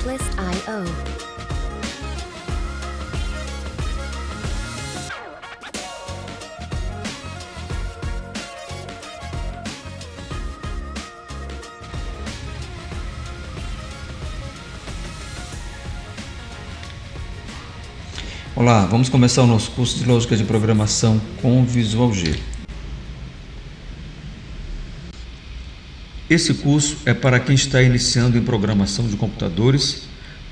Atlas.io. Olá, vamos começar o nosso curso de Lógica de Programação com Visual G. Esse curso é para quem está iniciando em programação de computadores,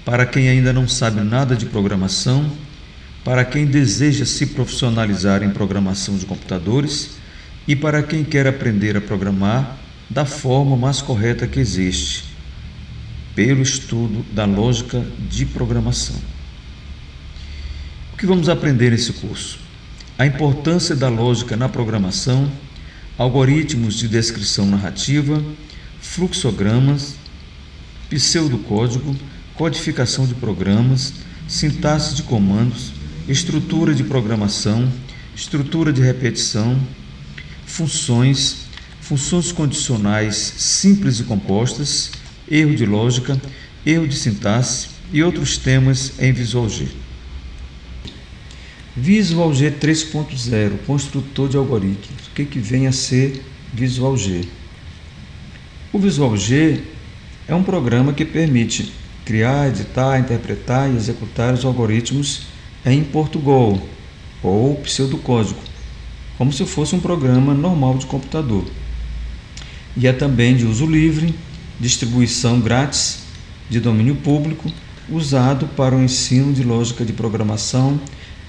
para quem ainda não sabe nada de programação, para quem deseja se profissionalizar em programação de computadores e para quem quer aprender a programar da forma mais correta que existe, pelo estudo da lógica de programação. O que vamos aprender nesse curso? A importância da lógica na programação, algoritmos de descrição narrativa, fluxogramas, pseudocódigo, codificação de programas, sintaxe de comandos, estrutura de programação, estrutura de repetição, funções condicionais simples e compostas, erro de lógica, erro de sintaxe e outros temas em Visual G. Visual G 3.0, construtor de algoritmos. O que vem a ser Visual G? O Visual G é um programa que permite criar, editar, interpretar e executar os algoritmos em Portugal ou pseudocódigo, como se fosse um programa normal de computador. E é também de uso livre, distribuição grátis, de domínio público, usado para o ensino de lógica de programação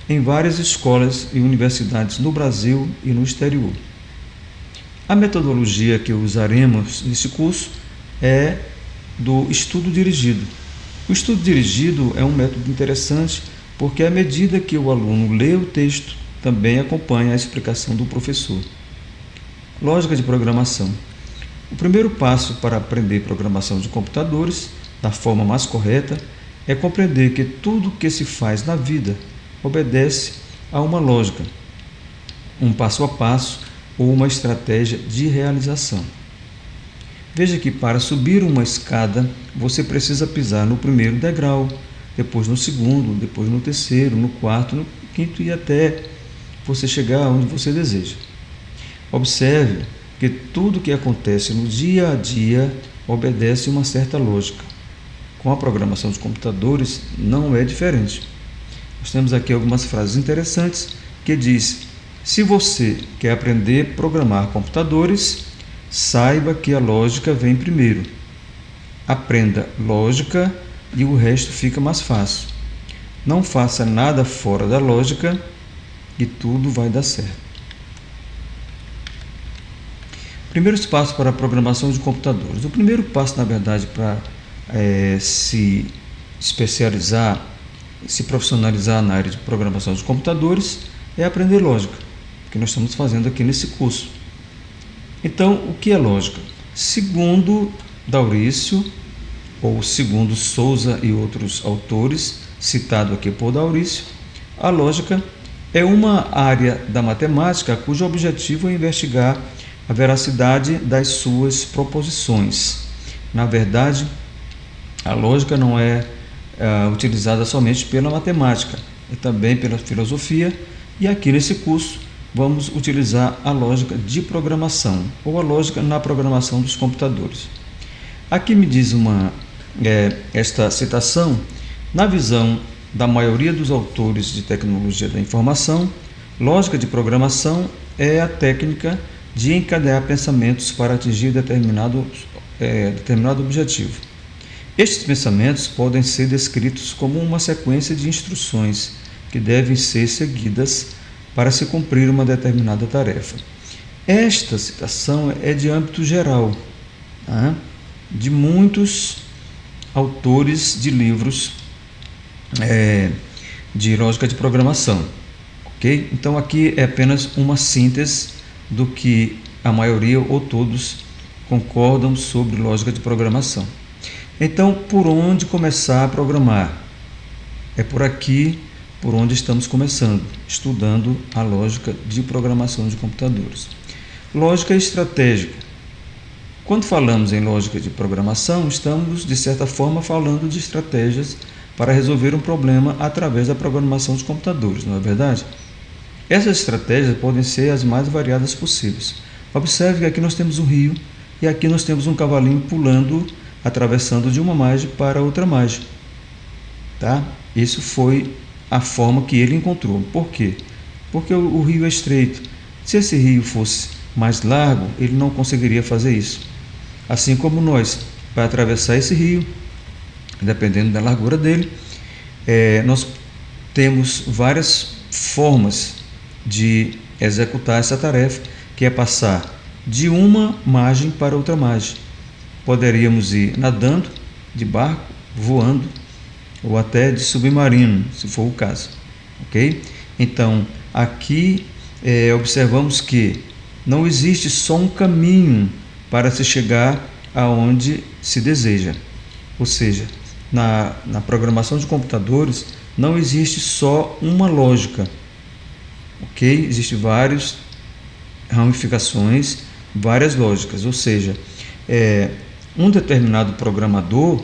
em várias escolas e universidades no Brasil e no exterior. A metodologia que usaremos nesse curso é do estudo dirigido. O estudo dirigido é um método interessante porque, à medida que o aluno lê o texto, também acompanha a explicação do professor. Lógica de programação. O primeiro passo para aprender programação de computadores da forma mais correta é compreender que tudo o que se faz na vida obedece a uma lógica, um passo a passo ou uma estratégia de realização. Veja que para subir uma escada, você precisa pisar no primeiro degrau, depois no segundo, depois no terceiro, no quarto, no quinto e até você chegar onde você deseja. Observe que tudo que acontece no dia a dia obedece uma certa lógica. Com a programação de computadores não é diferente. Nós temos aqui algumas frases interessantes que diz: se você quer aprender a programar computadores, saiba que a lógica vem primeiro. Aprenda lógica e o resto fica mais fácil. Não faça nada fora da lógica e tudo vai dar certo. Primeiros passos para a programação de computadores. O primeiro passo, na verdade, para se especializar, se profissionalizar na área de programação de computadores é aprender lógica, que nós estamos fazendo aqui nesse curso. Então, o que é lógica? Segundo Daurício, ou segundo Souza e outros autores, citado aqui por Daurício, a lógica é uma área da matemática cujo objetivo é investigar a veracidade das suas proposições. Na verdade, a lógica não é utilizada somente pela matemática, e também pela filosofia, e aqui nesse curso vamos utilizar a lógica de programação, ou a lógica na programação dos computadores. Aqui me diz esta citação: na visão da maioria dos autores de tecnologia da informação, lógica de programação é a técnica de encadear pensamentos para atingir determinado objetivo. Estes pensamentos podem ser descritos como uma sequência de instruções que devem ser seguidas para se cumprir uma determinada tarefa. Esta citação é de âmbito geral, de muitos autores de livros de lógica de programação. Okay? Então aqui é apenas uma síntese do que a maioria ou todos concordam sobre lógica de programação. Então, por onde começar a programar? É por aqui por onde estamos começando, estudando a lógica de programação de computadores. Lógica estratégica. Quando falamos em lógica de programação, estamos, de certa forma, falando de estratégias para resolver um problema através da programação de computadores, não é verdade? Essas estratégias podem ser as mais variadas possíveis. Observe que aqui nós temos um rio e aqui nós temos um cavalinho pulando, atravessando de uma margem para outra margem. Tá? Isso foi a forma que ele encontrou. Por quê? Porque o rio é estreito. Se esse rio fosse mais largo, ele não conseguiria fazer isso. Assim como nós, para atravessar esse rio, dependendo da largura dele, nós temos várias formas de executar essa tarefa, que é passar de uma margem para outra margem. Poderíamos ir nadando, de barco, voando, ou até de submarino, se for o caso. Ok? Então, aqui observamos que não existe só um caminho para se chegar aonde se deseja. Ou seja, na programação de computadores não existe só uma lógica. Ok? Existem várias ramificações, várias lógicas. Ou seja, um determinado programador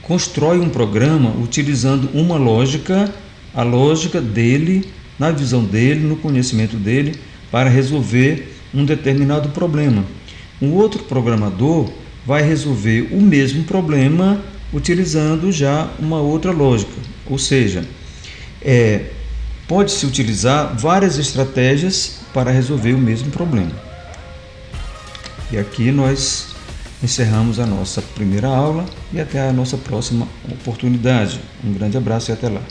constrói um programa utilizando uma lógica, a lógica dele, na visão dele, no conhecimento dele, para resolver um determinado problema. Um outro programador vai resolver o mesmo problema utilizando já uma outra lógica. Ou seja, pode-se utilizar várias estratégias para resolver o mesmo problema. E aqui nós encerramos a nossa primeira aula e até a nossa próxima oportunidade. Um grande abraço e até lá.